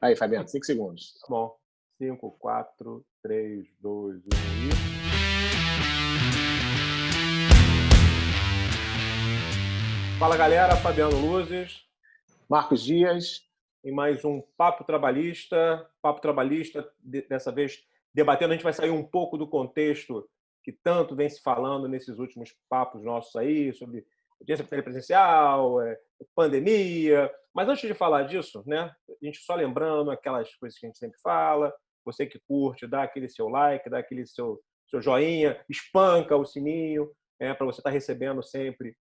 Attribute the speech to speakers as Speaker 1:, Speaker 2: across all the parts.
Speaker 1: Aí, Fabiano, 5 segundos.
Speaker 2: Tá bom. 5, 4, 3, 2, 1 e... Fala, galera. Fabiano Luzes.
Speaker 1: Marcos Dias.
Speaker 2: Em mais um Papo Trabalhista. Papo Trabalhista, dessa vez, debatendo. A gente vai sair um pouco do contexto que tanto vem se falando nesses últimos papos nossos aí, sobre audiência presencial, pandemia. Mas antes de falar disso, né, a gente só lembrando aquelas coisas que a gente sempre fala, você que curte, dá aquele seu like, dá aquele seu joinha, espanca o sininho, para você estar recebendo sempre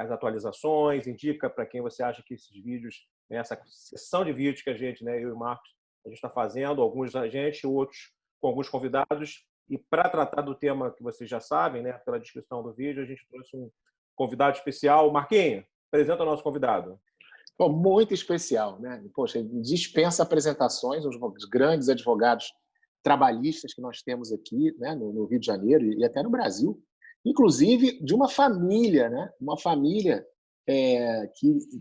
Speaker 2: as atualizações, indica para quem você acha que esses vídeos, essa sessão de vídeos que a gente, eu e o Marcos, a gente está fazendo, alguns da gente, outros com alguns convidados. E para tratar do tema que vocês já sabem, pela descrição do vídeo, a gente trouxe um convidado especial. Marquinhos, apresenta o nosso convidado.
Speaker 1: Pô, muito especial, né? Poxa, dispensa apresentações, um dos grandes advogados trabalhistas que nós temos aqui, né, no Rio de Janeiro e até no Brasil, inclusive de uma família, né? Uma família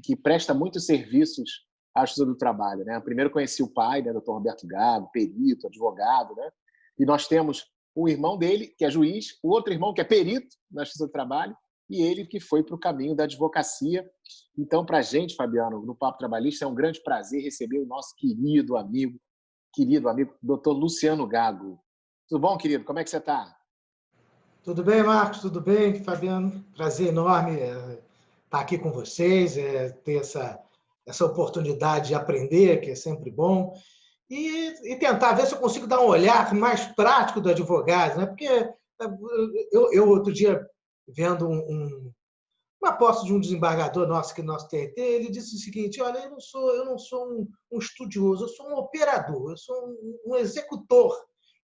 Speaker 1: que presta muitos serviços à Justiça do Trabalho, né? Primeiro conheci o pai, né, Dr. Roberto Gago, perito, advogado, né? E nós temos o irmão dele, que é juiz, o outro irmão que é perito na Justiça do Trabalho, e ele que foi para o caminho da advocacia. Então, para a gente, Fabiano, no Papo Trabalhista, é um grande prazer receber o nosso querido amigo, doutor Luciano Gago. Tudo bom, querido? Como é que você está?
Speaker 3: Tudo bem, Marcos? Tudo bem, Fabiano? Prazer enorme estar aqui com vocês, ter essa oportunidade de aprender, que é sempre bom, e tentar ver se eu consigo dar um olhar mais prático do advogado, né? Porque eu outro dia, vendo uma posse de um desembargador nosso aqui no nosso TRT, ele disse o seguinte: olha, eu não sou um estudioso, eu sou um operador, eu sou um executor.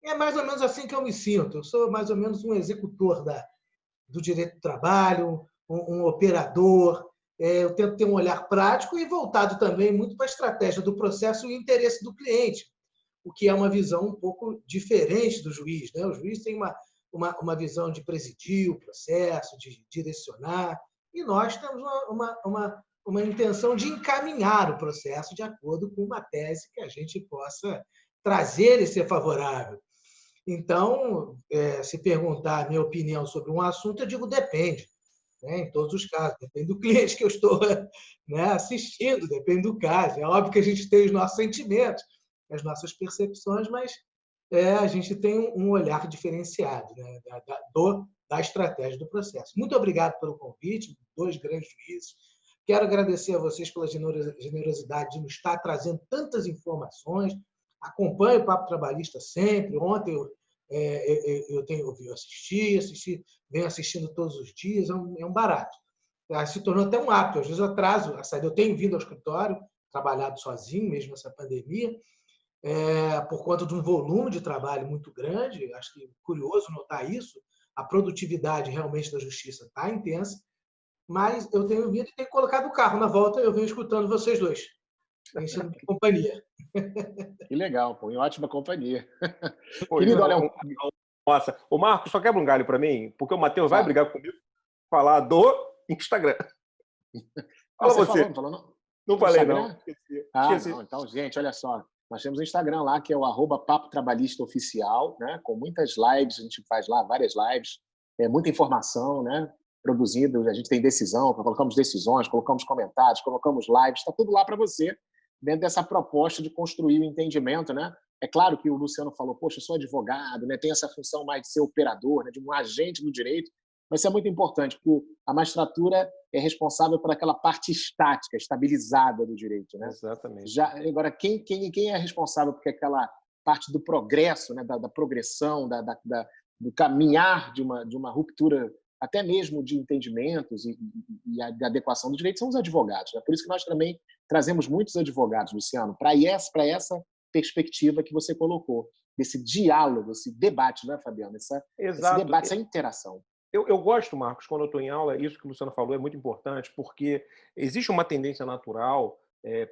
Speaker 3: É mais ou menos assim que eu me sinto. Eu sou mais ou menos um executor do direito do trabalho, um operador. Eu tento ter um olhar prático e voltado também muito para a estratégia do processo e o interesse do cliente, o que é uma visão um pouco diferente do juiz, né? O juiz tem uma visão de presidir o processo, de direcionar, e nós temos uma intenção de encaminhar o processo de acordo com uma tese que a gente possa trazer e ser favorável. Então, se perguntar a minha opinião sobre um assunto, eu digo depende, né? Em todos os casos. Depende do cliente que eu estou, né, assistindo, depende do caso. É óbvio que a gente tem os nossos sentimentos, as nossas percepções, mas a gente tem um olhar diferenciado, né, da estratégia do processo. Muito obrigado pelo convite, dois grandes juízes. Quero agradecer a vocês pela generosidade de nos estar trazendo tantas informações. Acompanho o Papo Trabalhista sempre. Ontem eu assisti, venho assistindo todos os dias, é um barato. Se tornou até um hábito. Às vezes eu atraso a saída. Eu tenho vindo ao escritório, trabalhado sozinho, mesmo nessa pandemia, por conta de um volume de trabalho muito grande. Acho que é curioso notar isso. A produtividade realmente da justiça está intensa, mas eu tenho vindo e tenho colocado o carro na volta, eu venho escutando vocês dois. Tem sido companhia.
Speaker 1: Que legal, pô, em ótima companhia.
Speaker 2: Querido, olha, nossa, o Marcos só quebra um galho para mim, porque o Matheus vai brigar comigo falar do Instagram.
Speaker 1: Fala você.
Speaker 2: Não falei, não.
Speaker 1: Esqueci. Não. Então, gente, olha só. Nós temos um Instagram lá, que é o @Papo Trabalhista Oficial, né? Com muitas lives, a gente faz lá várias lives, muita informação, né? Produzindo, a gente tem decisão, colocamos decisões, colocamos comentários, colocamos lives, está tudo lá para você, dentro dessa proposta de construir o entendimento, né? É claro que o Luciano falou, poxa, eu sou advogado, né? Tem essa função mais de ser operador, né? De um agente do direito, mas isso é muito importante, porque a magistratura é responsável por aquela parte estática, estabilizada do direito, né?
Speaker 2: Exatamente.
Speaker 1: Agora, quem é responsável por aquela parte do progresso, né? Da progressão, do caminhar de uma ruptura, até mesmo de entendimentos e a adequação do direito, são os advogados, né? Por isso que nós também trazemos muitos advogados, Luciano, para essa perspectiva que você colocou, desse diálogo, esse debate, né, Fabiano? Esse debate, essa interação.
Speaker 2: Eu gosto, Marcos, quando eu estou em aula, isso que o Luciano falou é muito importante, porque existe uma tendência natural,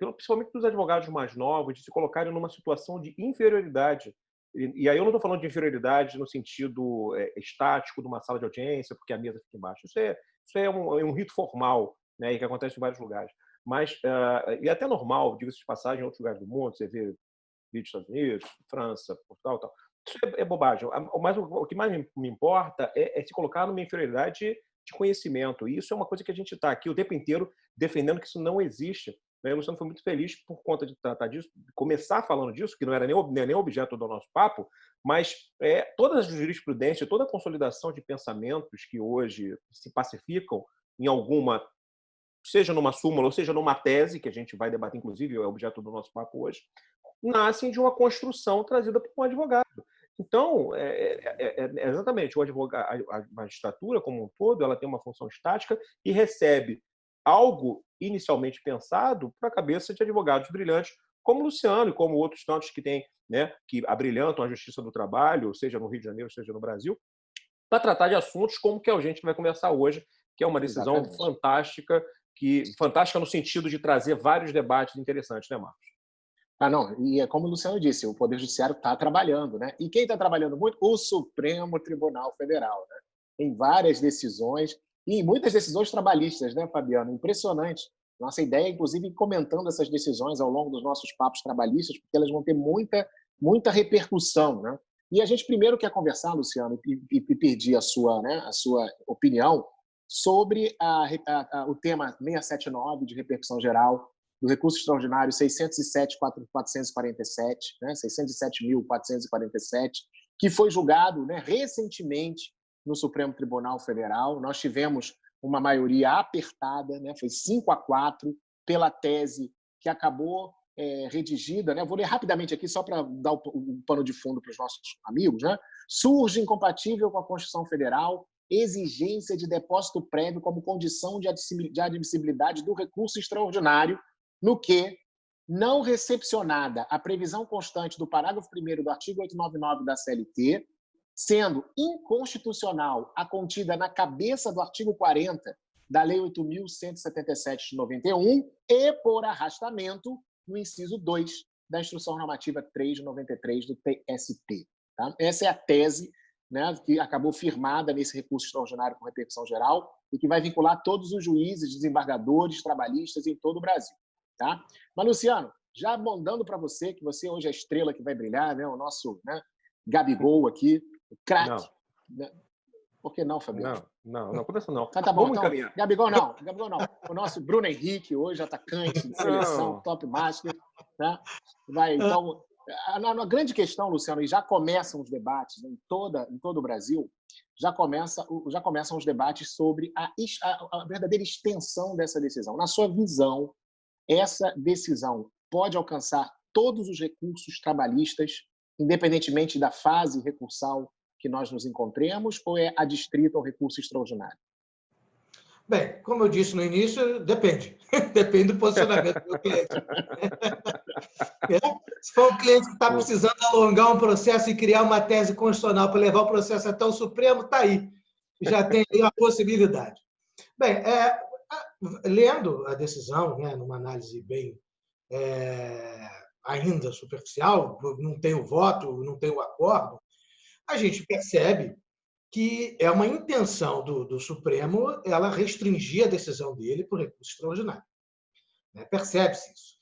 Speaker 2: principalmente dos advogados mais novos, de se colocarem numa situação de inferioridade. E aí eu não estou falando de inferioridade no sentido estático de uma sala de audiência, porque a mesa fica embaixo. Isso é um rito formal, né, e que acontece em vários lugares. Mas, e até normal, diga-se de passagem, em outros lugares do mundo, você vê vídeos dos Estados Unidos, França, Portugal, tal. Isso é bobagem. Mas o que mais me importa é se colocar numa inferioridade de conhecimento. E isso é uma coisa que a gente está aqui o tempo inteiro defendendo que isso não existe. O Luciano foi muito feliz por conta de tratar disso, de começar falando disso, que não era nem objeto do nosso papo, mas toda a jurisprudência, toda a consolidação de pensamentos que hoje se pacificam em alguma, seja numa súmula ou seja numa tese, que a gente vai debater, inclusive, é objeto do nosso papo hoje, nascem de uma construção trazida por um advogado. Então, exatamente, o advogado, a magistratura como um todo, ela tem uma função estática e recebe algo inicialmente pensado para a cabeça de advogados brilhantes, como o Luciano e como outros tantos que têm, né, que abrilhantam a justiça do trabalho, seja no Rio de Janeiro, seja no Brasil, para tratar de assuntos como que a gente vai conversar hoje, que é uma decisão fantástica, fantástica no sentido de trazer vários debates interessantes, né, Marcos?
Speaker 1: Não, e é como o Luciano disse, o Poder Judiciário está trabalhando, né? E quem está trabalhando muito? O Supremo Tribunal Federal, né? Tem várias decisões, e muitas decisões trabalhistas, né, Fabiano? Impressionante. Nossa ideia, inclusive, comentando essas decisões ao longo dos nossos papos trabalhistas, porque elas vão ter muita repercussão, né? E a gente primeiro quer conversar, Luciano, e pedir a sua opinião sobre o tema 679 de repercussão geral, do recurso extraordinário 607.447, né, 607.447, que foi julgado, né, recentemente no Supremo Tribunal Federal. Nós tivemos uma maioria apertada, né, foi 5-4, pela tese que acabou redigida, né? Vou ler rapidamente aqui, só para dar o pano de fundo para os nossos amigos, né? Surge incompatível com a Constituição Federal exigência de depósito prévio como condição de admissibilidade do recurso extraordinário, no que, não recepcionada a previsão constante do parágrafo 1º do artigo 899 da CLT, sendo inconstitucional a contida na cabeça do artigo 40 da Lei 8.177 de 91 e, por arrastamento, no inciso 2 da Instrução Normativa 3 de 93 do TST. Tá? Essa é a tese, né, que acabou firmada nesse recurso extraordinário com repercussão geral e que vai vincular todos os juízes, desembargadores, trabalhistas em todo o Brasil. Tá? Mas, Luciano, já mandando para você, que você hoje é a estrela que vai brilhar, né, o nosso, né, Gabigol aqui, o craque. Né? Por que não, Fabiano?
Speaker 2: Não, começa não.
Speaker 1: Tá bom, então, Gabigol não. O nosso Bruno Henrique, hoje atacante de seleção, top master. Né? Então, a grande questão, Luciano, e já começam os debates, né, em todo o Brasil, já começam os debates sobre a verdadeira extensão dessa decisão. Na sua visão, essa decisão pode alcançar todos os recursos trabalhistas, independentemente da fase recursal que nós nos encontremos, ou é adstrita ao recurso extraordinário?
Speaker 3: Bem, como eu disse no início, depende. Depende do posicionamento do cliente. Se for um cliente que está precisando alongar um processo e criar uma tese constitucional para levar o processo até o Supremo, está aí. Já tem aí a possibilidade. Bem, lendo a decisão, né, numa análise bem ainda superficial, não tem o voto, não tem o acordo, a gente percebe que é uma intenção do Supremo ela restringir a decisão dele por recurso extraordinário. Percebe-se isso.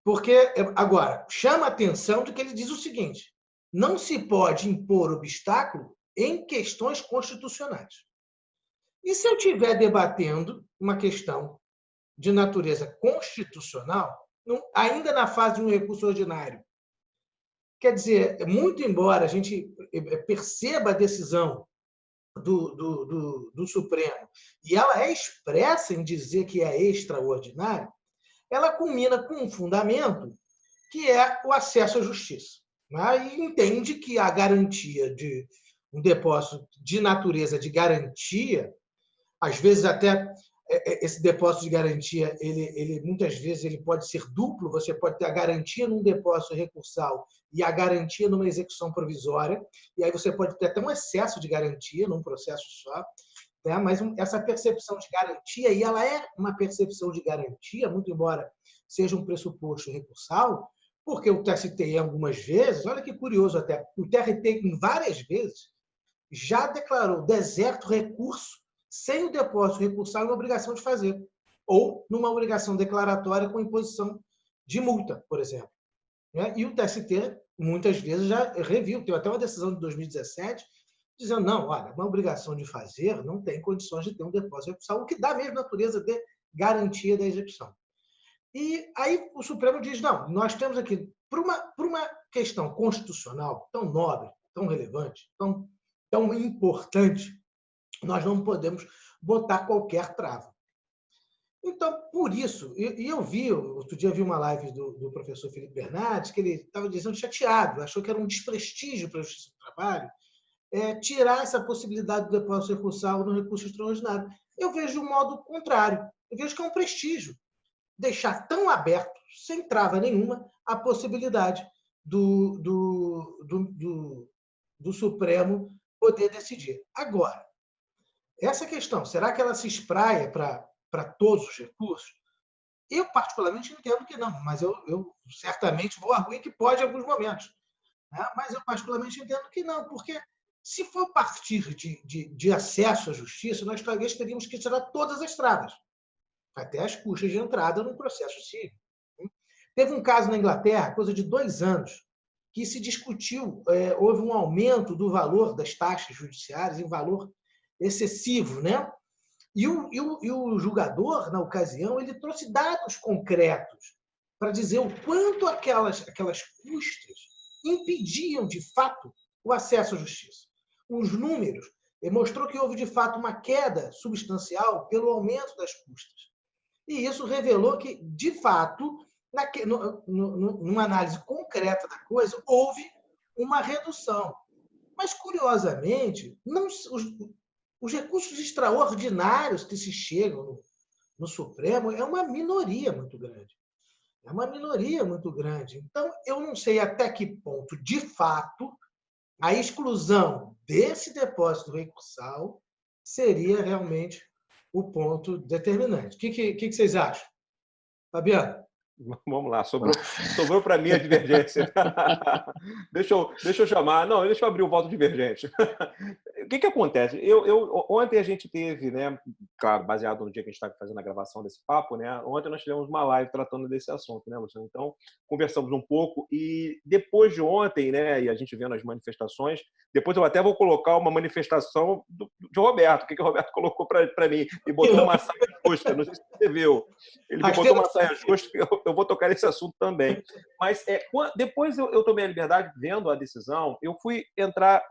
Speaker 3: Porque, agora, chama a atenção de que ele diz o seguinte: não se pode impor obstáculo em questões constitucionais. E se eu estiver debatendo uma questão de natureza constitucional, ainda na fase de um recurso ordinário, quer dizer, muito embora a gente perceba a decisão do Supremo, e ela é expressa em dizer que é extraordinário, ela culmina com um fundamento que é o acesso à justiça. Né? E entende que a garantia de um depósito de natureza de garantia, às vezes até esse depósito de garantia, ele muitas vezes ele pode ser duplo, você pode ter a garantia num depósito recursal e a garantia numa execução provisória, e aí você pode ter até um excesso de garantia num processo só, né? Mas essa percepção de garantia, e ela é uma percepção de garantia, muito embora seja um pressuposto recursal, porque o TST, algumas vezes, olha que curioso até, o TRT, em várias vezes, já declarou deserto recurso sem o depósito recursal e a obrigação de fazer. ou numa obrigação declaratória com imposição de multa, por exemplo. E o TST, muitas vezes, já reviu. Tem até uma decisão de 2017 dizendo, não, olha, uma obrigação de fazer não tem condições de ter um depósito recursal, o que dá a mesma natureza de garantia da execução. E aí o Supremo diz, não, nós temos aqui, por uma questão constitucional tão nobre, tão relevante, tão importante, nós não podemos botar qualquer trava. Então, por isso, eu vi, outro dia vi uma live do professor Felipe Bernardes, que ele estava dizendo chateado, achou que era um desprestígio para a Justiça do Trabalho tirar essa possibilidade do depósito recursal no recurso extraordinário. Eu vejo de um modo contrário. Eu vejo que é um prestígio deixar tão aberto, sem trava nenhuma, a possibilidade do Supremo poder decidir. Agora, essa questão, será que ela se espraia para todos os recursos? Eu, particularmente, entendo que não, mas eu certamente vou arguir que pode em alguns momentos. Né? Mas eu, particularmente, entendo que não, porque se for partir de acesso à justiça, nós talvez teríamos que tirar todas as travas, até as custas de entrada no processo civil. Teve um caso na Inglaterra, coisa de 2 anos, que se discutiu, houve um aumento do valor das taxas judiciárias em valor excessivo, né? E o julgador, na ocasião, ele trouxe dados concretos para dizer o quanto aquelas custas impediam, de fato, o acesso à justiça. Os números mostrou que houve, de fato, uma queda substancial pelo aumento das custas. E isso revelou que, de fato, numa análise concreta da coisa, houve uma redução. Mas, curiosamente, os recursos extraordinários que se chegam no Supremo é uma minoria muito grande. É uma minoria muito grande. Então, eu não sei até que ponto, de fato, a exclusão desse depósito recursal seria realmente o ponto determinante. O que vocês acham? Fabiano?
Speaker 2: Vamos lá, sobrou para mim a divergência. Deixa eu chamar. Não, deixa eu abrir o voto divergente. O que acontece? Ontem a gente teve, né, claro, baseado no dia que a gente está fazendo a gravação desse papo, né? Ontem nós tivemos uma live tratando desse assunto, né, Luciano? Então, conversamos um pouco e depois de ontem, né, e a gente vendo as manifestações, depois eu até vou colocar uma manifestação de Roberto, o que o Roberto colocou para mim, e botou uma saia justa, não sei se você viu. Ele me botou uma saia justa, eu vou tocar nesse assunto também. Mas depois eu tomei a liberdade, vendo a decisão, eu fui entrar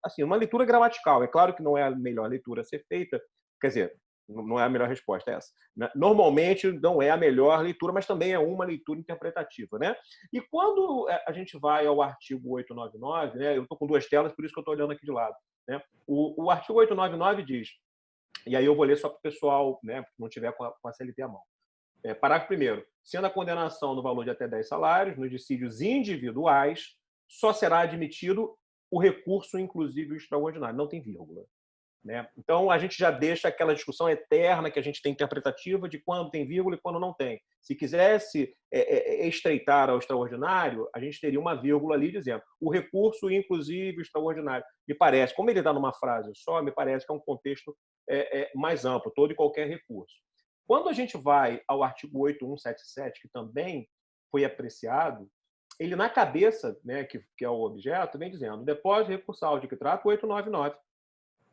Speaker 2: assim, numa leitura gramatical. É claro que não é a melhor leitura a ser feita, quer dizer, não é a melhor resposta essa. Normalmente não é a melhor leitura, mas também é uma leitura interpretativa, né? E quando a gente vai ao artigo 899, né, eu estou com 2 telas, por isso que eu estou olhando aqui de lado, né? O artigo 899 diz, e aí eu vou ler só para o pessoal, né, que não tiver com a CLT à mão. Parágrafo 1º. Sendo a condenação no valor de até 10 salários, nos dissídios individuais, só será admitido o recurso inclusive extraordinário. Não tem vírgula. Né? Então, a gente já deixa aquela discussão eterna que a gente tem interpretativa de quando tem vírgula e quando não tem. Se quisesse estreitar ao extraordinário, a gente teria uma vírgula ali dizendo o recurso inclusive extraordinário. Me parece, como ele está numa frase só, me parece que é um contexto mais amplo, todo e qualquer recurso. Quando a gente vai ao artigo 8177, que também foi apreciado, ele na cabeça, né, que é o objeto, vem dizendo depósito recursal de que trata o 899.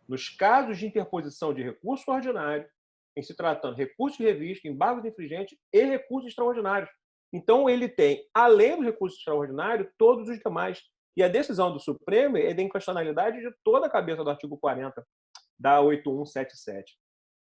Speaker 2: Nos casos de interposição de recurso ordinário, em se tratando de recurso de revista, embargo de infringente e recursos extraordinários. Então, ele tem, além do recurso extraordinário, todos os demais. E a decisão do Supremo é da inconstitucionalidade de toda a cabeça do artigo 40 da 8177.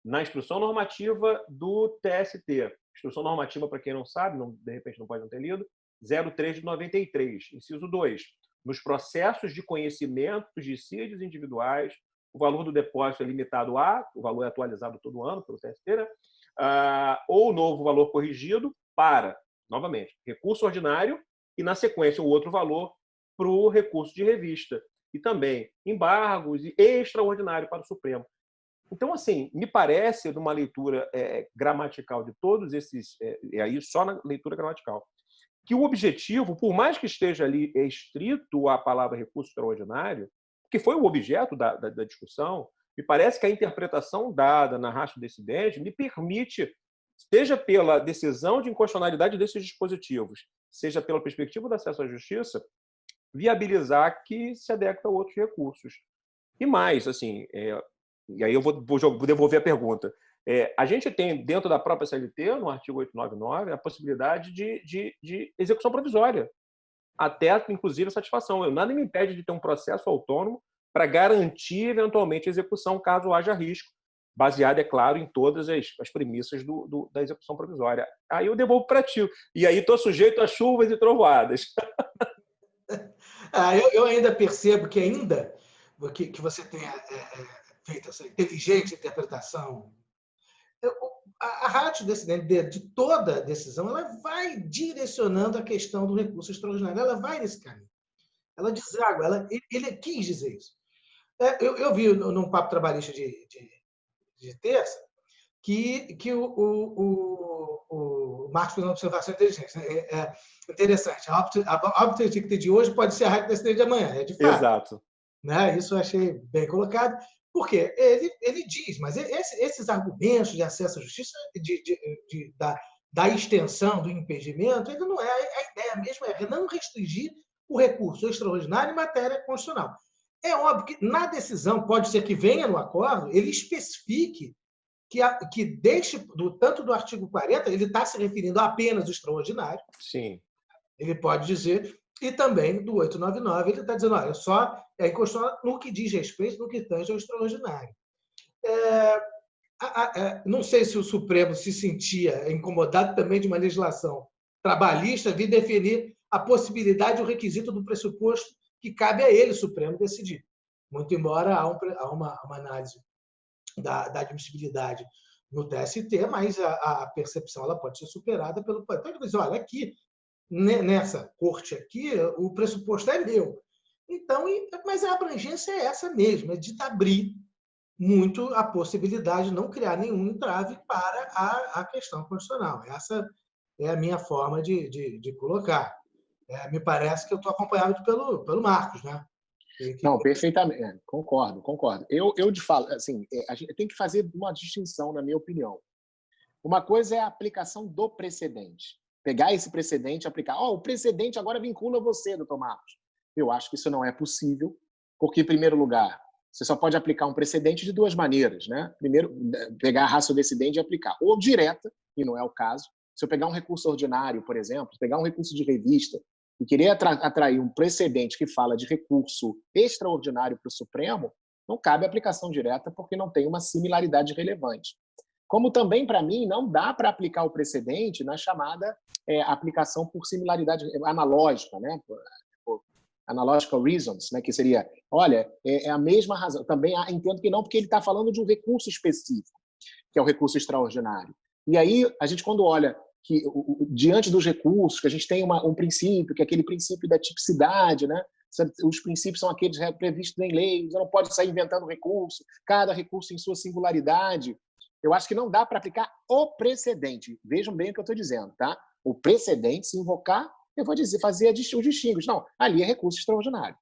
Speaker 2: Na instrução normativa do TST. Instrução normativa, para quem não sabe, de repente não pode não ter lido, 03 de 93, inciso 2. Nos processos de conhecimento dos dissídios individuais, o valor do depósito é limitado o valor é atualizado todo ano pelo TST, né? Ou o novo valor corrigido para, novamente, recurso ordinário e, na sequência, o outro valor para o recurso de revista. E também embargos e extraordinário para o Supremo. Então, assim, me parece, numa leitura gramatical de todos esses, aí só na leitura gramatical, que o objetivo, por mais que esteja ali estrito a palavra recurso extraordinário, que foi o objeto da discussão, me parece que a interpretação dada na ratio decidente me permite seja pela decisão de inconstitucionalidade desses dispositivos, seja pela perspectiva do acesso à justiça, viabilizar que se adeque a outros recursos. E mais, assim, e aí eu vou devolver a pergunta. A gente tem, dentro da própria CLT, no artigo 899, a possibilidade de execução provisória, até, inclusive, a satisfação. Nada me impede de ter um processo autônomo para garantir, eventualmente, a execução, caso haja risco, baseado, é claro, em todas as premissas da execução provisória. Aí eu devolvo para ti. E aí estou sujeito a chuvas e trovoadas.
Speaker 3: Eu ainda percebo que que você tenha feito essa inteligente interpretação. A ratio de toda a decisão, ela vai direcionando a questão do recurso extraordinário, ela vai nesse caminho. Ela deságua, ele quis dizer isso. Eu vi num papo trabalhista de terça que o Marcos fez uma observação inteligente. Interessante. A optimização de hoje pode ser a regra de amanhã, de fato.
Speaker 2: Exato.
Speaker 3: Né? Isso eu achei bem colocado, porque ele diz, mas esses argumentos de acesso à justiça, da extensão do impedimento, ele não é a ideia mesmo, é não restringir o recurso extraordinário em matéria constitucional. É óbvio que na decisão, pode ser que venha no acordo, ele especifique que deixe, tanto do artigo 40, ele está se referindo apenas ao extraordinário.
Speaker 2: Sim.
Speaker 3: Ele pode dizer, e também do 899, ele está dizendo, olha, só é inconstitucional no que diz respeito, no que tange ao extraordinário. Não sei se o Supremo se sentia incomodado também de uma legislação trabalhista vir definir a possibilidade, o requisito do pressuposto que cabe a ele, Supremo, decidir. Muito embora há uma análise da admissibilidade no TST, mas a percepção ela pode ser superada pelo... Então, ele diz, olha, aqui, nessa corte aqui, o pressuposto é meu. Então, mas a abrangência é essa mesmo, é de abrir muito a possibilidade de não criar nenhum entrave para a questão constitucional. Essa é a minha forma de colocar. Me parece que eu estou acompanhado pelo Marcos, né?
Speaker 1: Não, perfeitamente. Concordo. Eu de falo, assim, a gente tem que fazer uma distinção, na minha opinião. Uma coisa é a aplicação do precedente. Pegar esse precedente e aplicar. O precedente agora vincula você, doutor Marcos. Eu acho que isso não é possível, porque, em primeiro lugar, você só pode aplicar um precedente de duas maneiras, né? Primeiro, pegar a ratio decidente e aplicar. Ou direta, e não é o caso. Se eu pegar um recurso ordinário, por exemplo, pegar um recurso de revista e querer atrair um precedente que fala de recurso extraordinário para o Supremo, não cabe aplicação direta porque não tem uma similaridade relevante. Como também, para mim, não dá para aplicar o precedente na chamada aplicação por similaridade analógica, né? Analogical reasons, né? Que seria, olha, é a mesma razão. Também entendo que não, porque ele está falando de um recurso específico, que é o recurso extraordinário. E aí, a gente, quando olha que diante dos recursos, que a gente tem um princípio, que é aquele princípio da tipicidade, né? Os princípios são aqueles previstos em lei, você não pode sair inventando recurso, cada recurso em sua singularidade. Eu acho que não dá para aplicar o precedente. Vejam bem o que eu estou dizendo, tá? O precedente, se invocar, eu vou dizer, fazer os distingos. Não, ali é recurso extraordinário.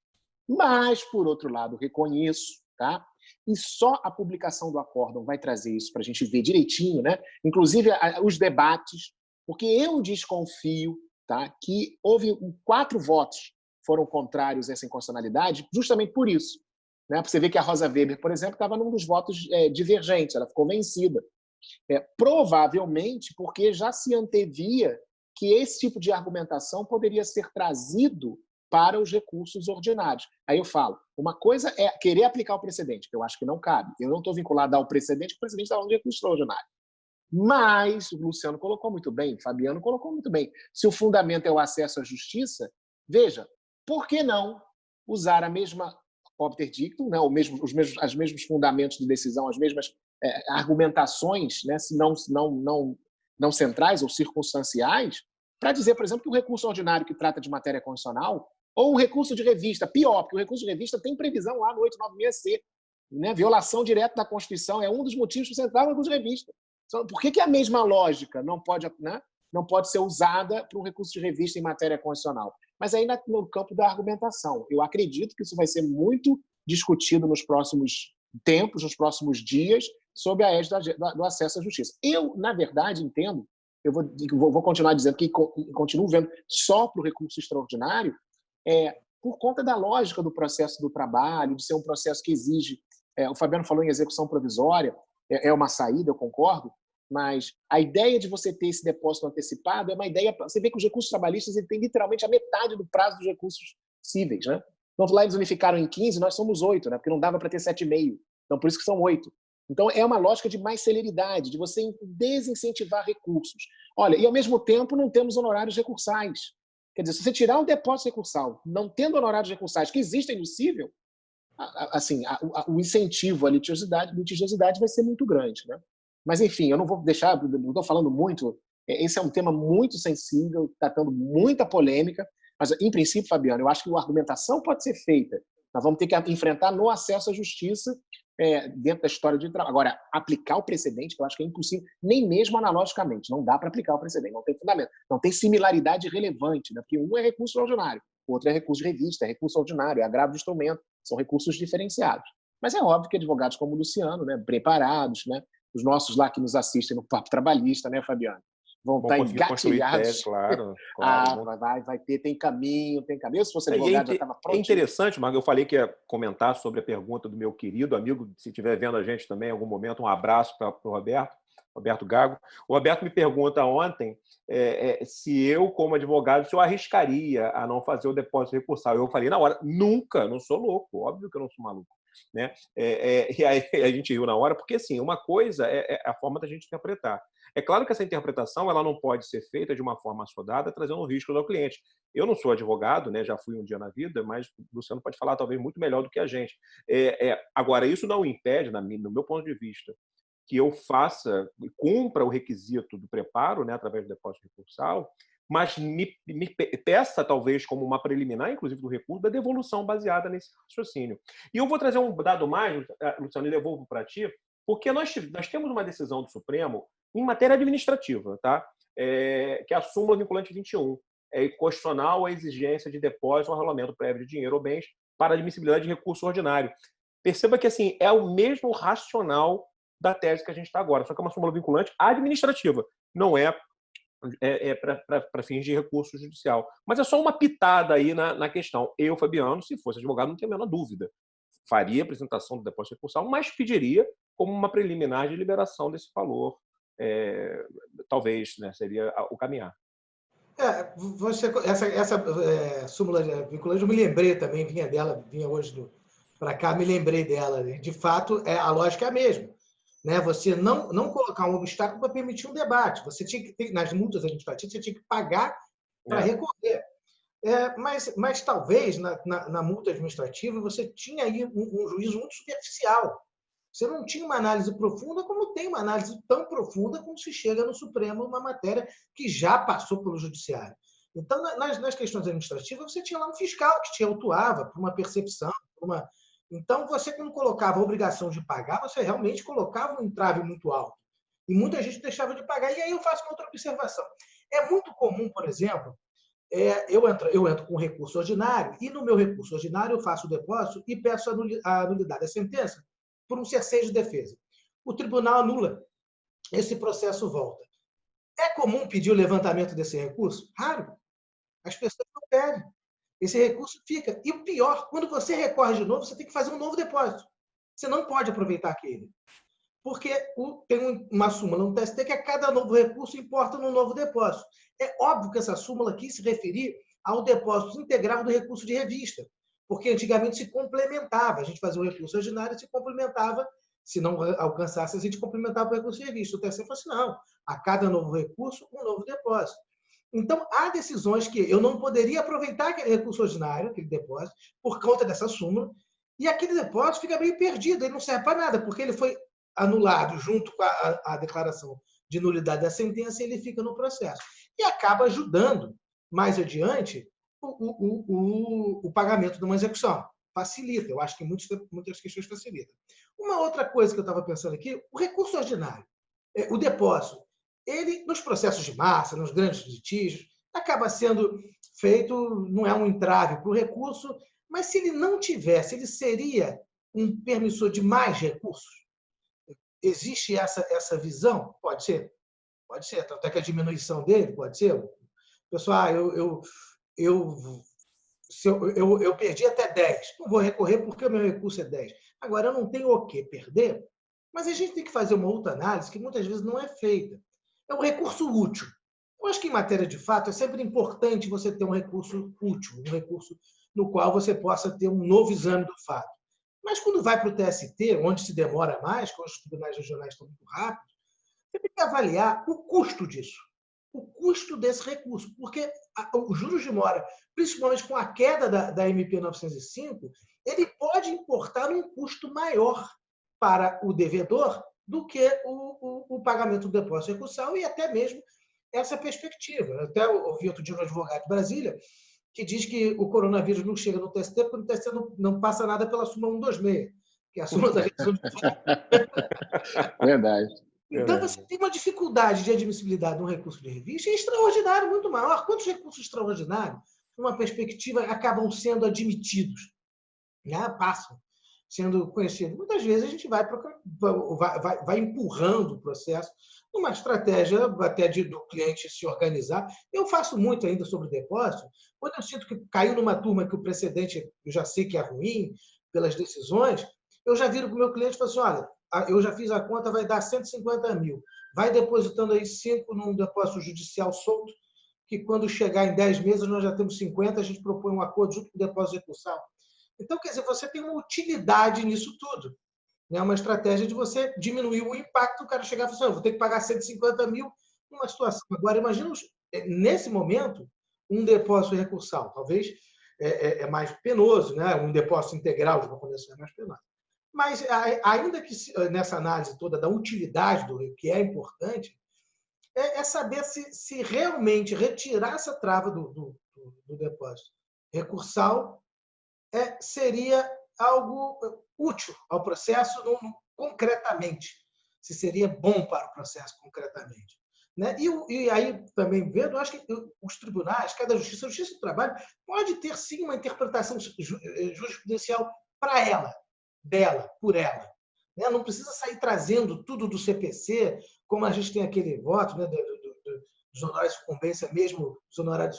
Speaker 1: Mas, por outro lado, reconheço, tá? E só a publicação do acórdão vai trazer isso para a gente ver direitinho, né? Inclusive os debates, porque eu desconfio, tá, que houve 4 votos foram contrários a essa inconstitucionalidade justamente por isso. Né? Você vê que a Rosa Weber, por exemplo, estava num dos votos divergentes, ela ficou vencida. Provavelmente porque já se antevia que esse tipo de argumentação poderia ser trazido para os recursos ordinários. Aí eu falo, uma coisa é querer aplicar o precedente, que eu acho que não cabe. Eu não estou vinculado ao precedente, porque o precedente está falando de recurso extraordinário. Mas, o Luciano colocou muito bem, o Fabiano colocou muito bem, se o fundamento é o acesso à justiça, veja, por que não usar a mesma obter dictum, né, os mesmos fundamentos de decisão, as mesmas argumentações, né, se não centrais ou circunstanciais, para dizer, por exemplo, que o recurso ordinário que trata de matéria constitucional, ou um recurso de revista, pior, porque o recurso de revista tem previsão lá no 896C, né, violação direta da Constituição, é um dos motivos para você entrar no recurso de revista. Por que a mesma lógica não pode ser usada para um recurso de revista em matéria constitucional? Mas aí no campo da argumentação. Eu acredito que isso vai ser muito discutido nos próximos tempos, nos próximos dias, sob a égide do acesso à justiça. Eu, na verdade, entendo, eu vou continuar dizendo que continuo vendo só para o recurso extraordinário, por conta da lógica do processo do trabalho, de ser um processo que exige, o Fabiano falou em execução provisória, é uma saída, eu concordo, mas a ideia de você ter esse depósito antecipado é uma ideia, você vê que os recursos trabalhistas ele tem literalmente a metade do prazo dos recursos cíveis, né? Então, lá eles unificaram em 15, nós somos 8, né? Porque não dava para ter 7,5. Então, por isso que são 8. Então, é uma lógica de mais celeridade, de você desincentivar recursos. Olha, e ao mesmo tempo não temos honorários recursais. Quer dizer, se você tirar um depósito recursal, não tendo honorários recursais que existem no cível, assim, o incentivo à litigiosidade vai ser muito grande, né? Mas, enfim, eu não vou deixar, não estou falando muito, esse é um tema muito sensível, está tendo muita polêmica, mas, em princípio, Fabiano, eu acho que a argumentação pode ser feita. Nós vamos ter que enfrentar no acesso à justiça dentro da história de trabalho. Agora, aplicar o precedente, que eu acho que é impossível, nem mesmo analogicamente, não dá para aplicar o precedente, não tem fundamento, não tem similaridade relevante, né? Porque um é recurso ordinário, o outro é recurso de revista, é recurso ordinário, é agravo de instrumento, são recursos diferenciados. Mas é óbvio que advogados como o Luciano, né, preparados, né, os nossos lá que nos assistem no Papo Trabalhista, né, Fabiano? Vão estar engatilhados.
Speaker 2: Claro.
Speaker 1: Vai ter, tem caminho. Se fosse advogado, já estava pronto.
Speaker 2: É interessante, Marco, eu falei que ia comentar sobre a pergunta do meu querido amigo, se estiver vendo a gente também em algum momento, um abraço para o Roberto Gago. O Roberto me pergunta ontem se eu, como advogado, se eu arriscaria a não fazer o depósito recursal. Eu falei na hora, nunca, não sou louco, óbvio que eu não sou maluco. Né? E aí a gente riu na hora, porque assim, uma coisa é a forma da gente interpretar. É claro que essa interpretação ela não pode ser feita de uma forma assodada, trazendo riscos ao cliente. Eu não sou advogado, né? Já fui um dia na vida, mas o Luciano pode falar talvez muito melhor do que a gente. Agora, isso não impede, no meu ponto de vista, que eu faça, cumpra o requisito do preparo, né, através do depósito recursal, mas me peça, talvez, como uma preliminar, inclusive do recurso, da devolução baseada nesse raciocínio. E eu vou trazer um dado mais, Luciano, e devolvo para ti, porque nós temos uma decisão do Supremo em matéria administrativa, tá? Que é a súmula vinculante 21, constitucional a exigência de depósito ou arrolamento prévio de dinheiro ou bens para admissibilidade de recurso ordinário. Perceba que assim, é o mesmo racional da tese que a gente está agora, só que é uma súmula vinculante administrativa, não para fins de recurso judicial. Mas é só uma pitada aí na questão. Eu, Fabiano, se fosse advogado, não tenho a menor dúvida. Faria a apresentação do depósito recursal, mas pediria como uma preliminar de liberação desse valor. Talvez, né, seria o caminhar.
Speaker 3: Essa súmula vinculante, eu me lembrei também, vinha hoje para cá, me lembrei dela. De fato, a lógica é a mesma. Né? Você não colocar um obstáculo para permitir um debate. Você tinha que ter, nas multas administrativas, você tinha que pagar para recorrer. Mas talvez na multa administrativa você tinha aí um juízo muito superficial. Você não tinha uma análise profunda, como tem uma análise tão profunda como se chega no Supremo, uma matéria que já passou pelo Judiciário. Então, nas questões administrativas, você tinha lá um fiscal que te autuava por uma percepção, Então, você, quando colocava a obrigação de pagar, você realmente colocava um entrave muito alto. E muita gente deixava de pagar. E aí eu faço uma outra observação. É muito comum, por exemplo, eu entro com recurso ordinário, e no meu recurso ordinário eu faço o depósito e peço a nulidade da sentença por um cerceio de defesa. O tribunal anula. Esse processo volta. É comum pedir o levantamento desse recurso? Raro. As pessoas não pedem. Esse recurso fica. E o pior, quando você recorre de novo, você tem que fazer um novo depósito. Você não pode aproveitar aquele. Porque tem uma súmula no TST que a cada novo recurso importa num novo depósito. É óbvio que essa súmula aqui se referir ao depósito integral do recurso de revista. Porque antigamente se complementava. A gente fazia o recurso ordinário e se complementava. Se não alcançasse, a gente complementava o recurso de revista. O TST falou assim, não. A cada novo recurso, um novo depósito. Então, há decisões que eu não poderia aproveitar aquele recurso ordinário, aquele depósito, por conta dessa súmula, e aquele depósito fica meio perdido, ele não serve para nada, porque ele foi anulado junto com a declaração de nulidade da sentença e ele fica no processo. E acaba ajudando, mais adiante, o pagamento de uma execução. Facilita, eu acho que muitas questões facilitam. Uma outra coisa que eu estava pensando aqui, o recurso ordinário, o depósito, ele, nos processos de massa, nos grandes litígios, acaba sendo feito, não é um entrave para o recurso, mas se ele não tivesse, ele seria um permissor de mais recursos. existe essa visão? Pode ser. Pode ser. Tanto é que a diminuição dele pode ser. Pessoal, eu perdi até 10. Não vou recorrer porque o meu recurso é 10. Agora, eu não tenho o que perder, mas a gente tem que fazer uma outra análise que muitas vezes não é feita. É um recurso útil. Eu acho que em matéria de fato é sempre importante você ter um recurso útil, um recurso no qual você possa ter um novo exame do fato. Mas quando vai para o TST, onde se demora mais, que os tribunais regionais estão muito rápidos, você tem que avaliar o custo disso, o custo desse recurso, porque os juros de mora, principalmente com a queda da MP 905, ele pode importar um custo maior para o devedor do que o pagamento do depósito recursal e até mesmo essa perspectiva. Até ouvi outro dia um advogado de Brasília que diz que o coronavírus não chega no TST porque no TST não passa nada pela súmula 126, que é a súmula da revisão de
Speaker 1: Verdade.
Speaker 3: Então, você tem uma dificuldade de admissibilidade de um recurso de revista extraordinário, muito maior. Quantos recursos extraordinários, numa perspectiva, acabam sendo admitidos? Né? Passam sendo conhecidos. Muitas vezes a gente vai empurrando o processo numa estratégia até do cliente se organizar. Eu faço muito ainda sobre depósito. Quando eu sinto que caiu numa turma que o precedente eu já sei que é ruim, pelas decisões, eu já viro para o meu cliente e falo assim, olha, eu já fiz a conta, vai dar 150 mil. Vai depositando aí 5 num depósito judicial solto, que quando chegar em 10 meses nós já temos 50, a gente propõe um acordo junto com o depósito recursal. Então, quer dizer, você tem uma utilidade nisso tudo. É uma estratégia de você diminuir o impacto, o cara chegar e falar assim, eu vou ter que pagar 150 mil numa situação. Agora, imagina, nesse momento, um depósito recursal. Talvez é mais penoso, né? Um depósito integral de uma condição é mais penoso. Mas, ainda que nessa análise toda da utilidade do que é importante, é saber se realmente retirar essa trava do depósito recursal seria algo útil ao processo concretamente, se seria bom para o processo concretamente. Né? E aí, também vendo, acho que os tribunais, cada justiça, a Justiça do Trabalho, pode ter, sim, uma interpretação jurisprudencial para ela, dela, por ela. Né? Não precisa sair trazendo tudo do CPC, como a gente tem aquele voto, né, dos honorários de sucumbência, mesmo dos honorários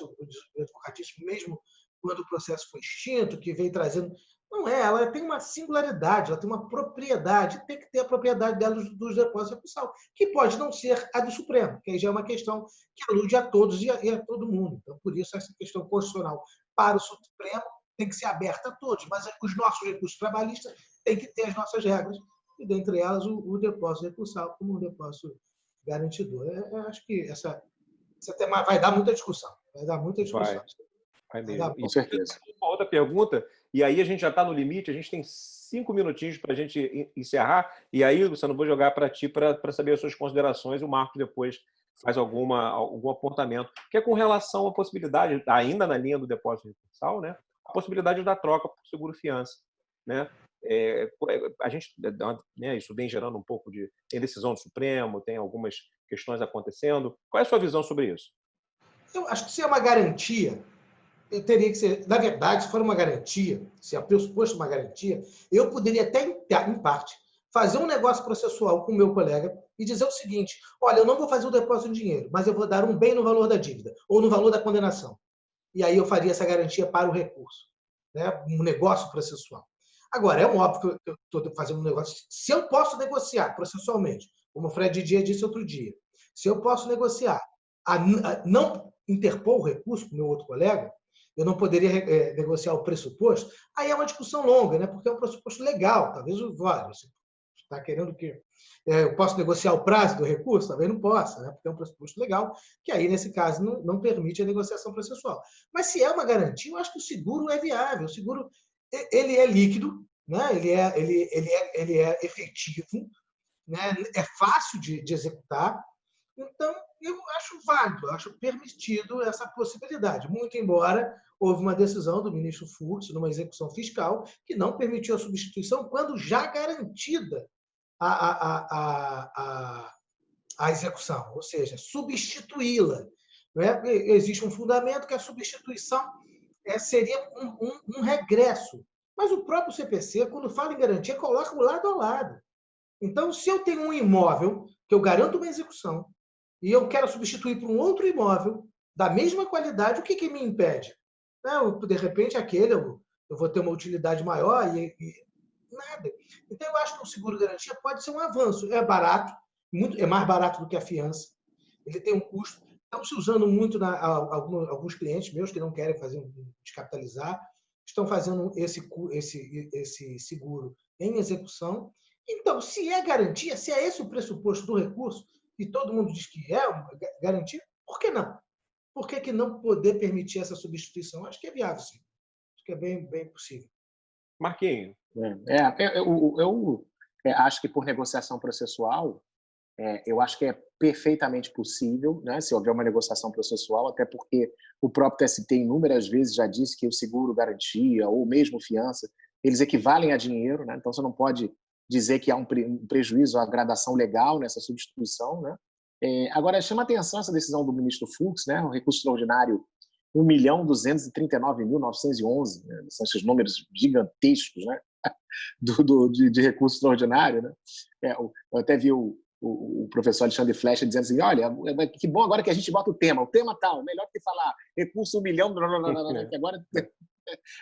Speaker 3: advocatícios, mesmo quando o processo foi extinto, que veio trazendo. Não é, ela tem uma singularidade, ela tem uma propriedade, tem que ter a propriedade dela dos depósitos recursal, que pode não ser a do Supremo, que aí já é uma questão que alude a todos e a todo mundo. Então, por isso, essa questão constitucional para o Supremo tem que ser aberta a todos, mas os nossos recursos trabalhistas têm que ter as nossas regras, e dentre elas o depósito recursal como um depósito garantidor. Eu acho que essa tema vai dar muita discussão. Vai dar muita discussão.
Speaker 2: Vai mesmo.
Speaker 1: Com certeza.
Speaker 2: Uma outra pergunta, e aí a gente já está no limite, a gente tem 5 minutinhos para a gente encerrar, e aí, Luciano, vou jogar para ti para saber as suas considerações, e o Marcos depois faz algum apontamento, que é com relação à possibilidade, ainda na linha do depósito recursal, né, a possibilidade da troca por seguro-fiança. Né? A gente, né, isso vem gerando um pouco de... Tem decisão do Supremo, tem algumas questões acontecendo. Qual é a sua visão sobre isso?
Speaker 3: Eu acho que se é uma garantia, eu teria que ser... Na verdade, se for uma garantia, se é pressuposto uma garantia, eu poderia até, em parte, fazer um negócio processual com o meu colega e dizer o seguinte, olha, eu não vou fazer o depósito em dinheiro, mas eu vou dar um bem no valor da dívida ou no valor da condenação. E aí eu faria essa garantia para o recurso. Né? Um negócio processual. Agora, é óbvio que eu estou fazendo um negócio... Se eu posso negociar processualmente, como o Fred Dias disse outro dia, se eu posso negociar a não interpor o recurso com o meu outro colega, eu não poderia negociar o pressuposto, aí é uma discussão longa, né? Porque é um pressuposto legal. Talvez você está querendo que eu possa negociar o prazo do recurso? Talvez não possa, né? Porque é um pressuposto legal, que aí, nesse caso, não permite a negociação processual. Mas se é uma garantia, eu acho que o seguro é viável. O seguro ele é líquido, né? Ele é efetivo, né? É fácil de executar. Então, eu acho válido, eu acho permitido essa possibilidade, muito embora houve uma decisão do ministro Fux, numa execução fiscal, que não permitiu a substituição quando já garantida a execução, ou seja, substituí-la. Né? Existe um fundamento que a substituição seria um regresso. Mas o próprio CPC, quando fala em garantia, coloca o lado a lado. Então, se eu tenho um imóvel que eu garanto uma execução e eu quero substituir por um outro imóvel da mesma qualidade, o que me impede? De repente, aquele eu vou ter uma utilidade maior e nada. Então, eu acho que o seguro-garantia pode ser um avanço. É barato, é mais barato do que a fiança. Ele tem um custo. Estão se usando muito alguns clientes meus que não querem fazer descapitalizar, estão fazendo esse seguro em execução. Então, se é garantia, se é esse o pressuposto do recurso, e todo mundo diz que é uma garantia, por que não? Por que não poder permitir essa substituição? Acho que é viável, sim. Acho que é bem possível.
Speaker 2: Marquinhos.
Speaker 1: Eu acho que por negociação processual, eu acho que é perfeitamente possível, né, se houver uma negociação processual, até porque o próprio TST inúmeras vezes já disse que o seguro garantia ou mesmo fiança, eles equivalem a dinheiro, né? Então você não pode dizer que há um prejuízo à gradação legal nessa substituição, né? Agora, chama atenção essa decisão do ministro Fux, né, o recurso extraordinário 1.239.911, né? São esses números gigantescos, né? de recurso extraordinário, né? Eu até vi o professor Alexandre Flecha dizendo assim, olha, que bom agora que a gente bota o tema tal, melhor que falar recurso 1 milhão, que agora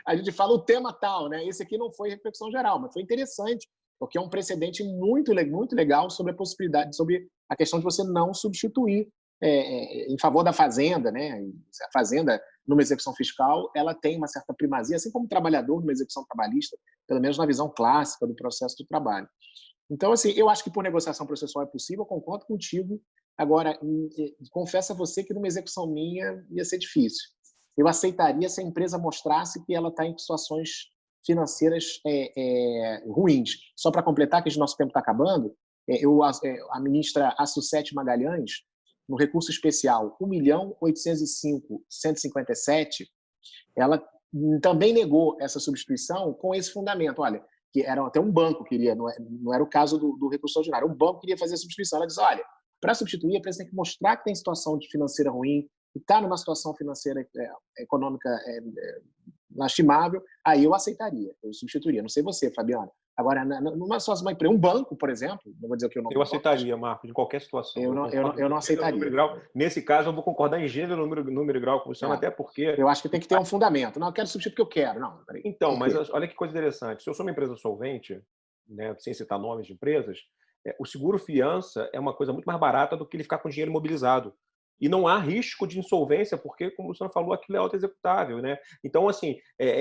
Speaker 1: a gente fala o tema tal, né? Esse aqui não foi reflexão geral, mas foi interessante, porque é um precedente muito legal sobre a possibilidade, sobre a questão de você não substituir em favor da fazenda, né? A fazenda, numa execução fiscal, ela tem uma certa primazia, assim como o trabalhador numa execução trabalhista, pelo menos na visão clássica do processo do trabalho. Então, assim, eu acho que por negociação processual é possível, eu concordo contigo. Agora, confesso a você que numa execução minha ia ser difícil. Eu aceitaria se a empresa mostrasse que ela está em situações financeiras ruins. Só para completar, que o nosso tempo está acabando, a ministra Assucete Magalhães, no recurso especial 1.805.157, ela também negou essa substituição com esse fundamento. Olha, que era até um banco queria, não era o caso do recurso ordinário, um banco queria fazer a substituição. Ela diz, olha, para substituir, a empresa tem que mostrar que tem situação financeira ruim, que está numa situação financeira econômica lastimável, aí eu aceitaria, eu substituiria. Não sei você, Fabiana. Agora, numa situação, um banco, por exemplo, não vou dizer o que eu não.
Speaker 2: Eu aceitaria, Marcos, em qualquer situação.
Speaker 1: Eu não aceitaria.
Speaker 2: Nesse caso, eu vou concordar em gênero, número e grau com você, até porque...
Speaker 1: Eu acho que tem que ter um fundamento. Não, eu quero substituir porque eu quero. Não,
Speaker 2: então, mas olha que coisa interessante. Se eu sou uma empresa solvente, né, sem citar nomes de empresas, o seguro fiança é uma coisa muito mais barata do que ele ficar com dinheiro imobilizado. E não há risco de insolvência, porque, como o senhor falou, aquilo é auto-executável, né? Então, assim,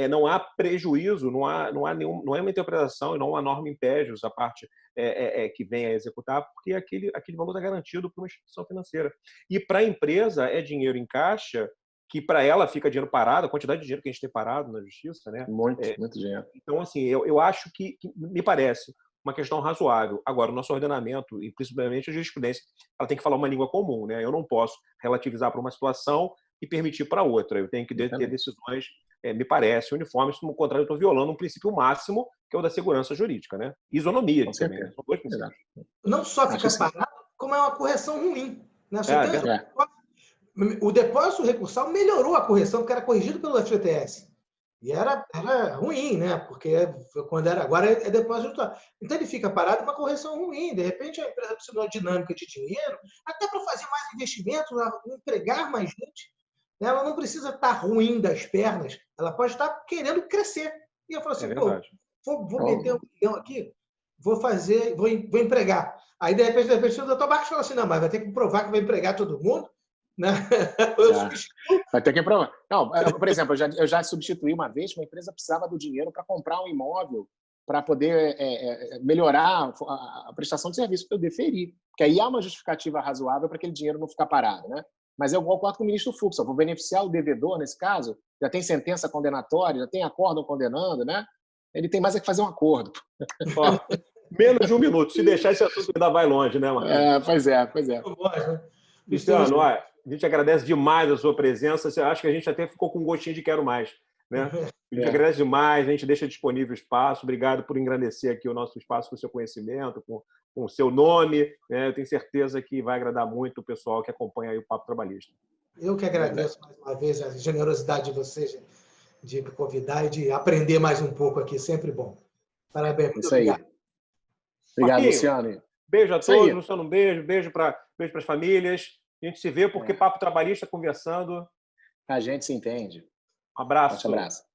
Speaker 2: não há prejuízo, não é uma interpretação e não há norma impédios a parte que vem a executar, porque aquele valor está garantido por uma instituição financeira. E para a empresa é dinheiro em caixa, que para ela fica dinheiro parado, a quantidade de dinheiro que a gente tem parado na justiça, né?
Speaker 1: Muito dinheiro.
Speaker 2: Então, assim, eu acho que me parece uma questão razoável. Agora, o nosso ordenamento, e principalmente a jurisprudência, ela tem que falar uma língua comum, né? Eu não posso relativizar para uma situação e permitir para outra. Eu tenho que ter decisões, me parece, uniformes, no contrário, eu estou violando um princípio máximo, que é o da segurança jurídica, né? Isonomia também. São dois princípios.
Speaker 3: Não só fica parado, como é uma correção ruim. Né? O depósito recursal melhorou a correção, porque era corrigido pelo FGTS. E era ruim, né? Porque agora é depósito virtual. Então ele fica parado com uma correção ruim. De repente a empresa precisa de uma dinâmica de dinheiro, até para fazer mais investimentos, empregar mais gente. Ela não precisa estar ruim das pernas, ela pode estar querendo crescer. E eu falo assim, vou meter 1 milhão aqui, vou empregar. Aí de repente o doutor Marcos fala assim, não, mas vai ter que provar que vai empregar todo mundo.
Speaker 1: Vai ter que provar. Não, por exemplo, eu já substituí uma vez, uma empresa precisava do dinheiro para comprar um imóvel para poder melhorar a prestação de serviço. Eu deferi, porque aí há uma justificativa razoável para aquele dinheiro não ficar parado, né? Mas eu concordo com o ministro Fux, eu vou beneficiar o devedor nesse caso, já tem sentença condenatória, já tem acórdão condenando, né? Ele tem mais é que fazer um acordo.
Speaker 2: Menos de 1 minuto, se deixar esse assunto ainda vai longe, né, Marcos?
Speaker 1: Pois é.
Speaker 2: Cristiano, olha, a gente agradece demais a sua presença. Acho que a gente até ficou com um gostinho de quero mais, né? A gente agradece demais, a gente deixa disponível o espaço. Obrigado por engrandecer aqui o nosso espaço com o seu conhecimento, com o seu nome, né? Eu tenho certeza que vai agradar muito o pessoal que acompanha aí o Papo Trabalhista.
Speaker 3: Eu que agradeço mais uma vez a generosidade de vocês de me convidar e de aprender mais um pouco aqui, sempre bom. Parabéns, muito obrigado.
Speaker 1: Obrigado,
Speaker 2: Marquinhos,
Speaker 1: Luciano.
Speaker 2: beijo a
Speaker 1: Isso aí.
Speaker 2: todos. Luciano, um beijo para as famílias. A gente se vê porque Papo Trabalhista conversando.
Speaker 1: A gente se entende.
Speaker 2: Um
Speaker 1: Forte
Speaker 2: abraço.
Speaker 1: abraço.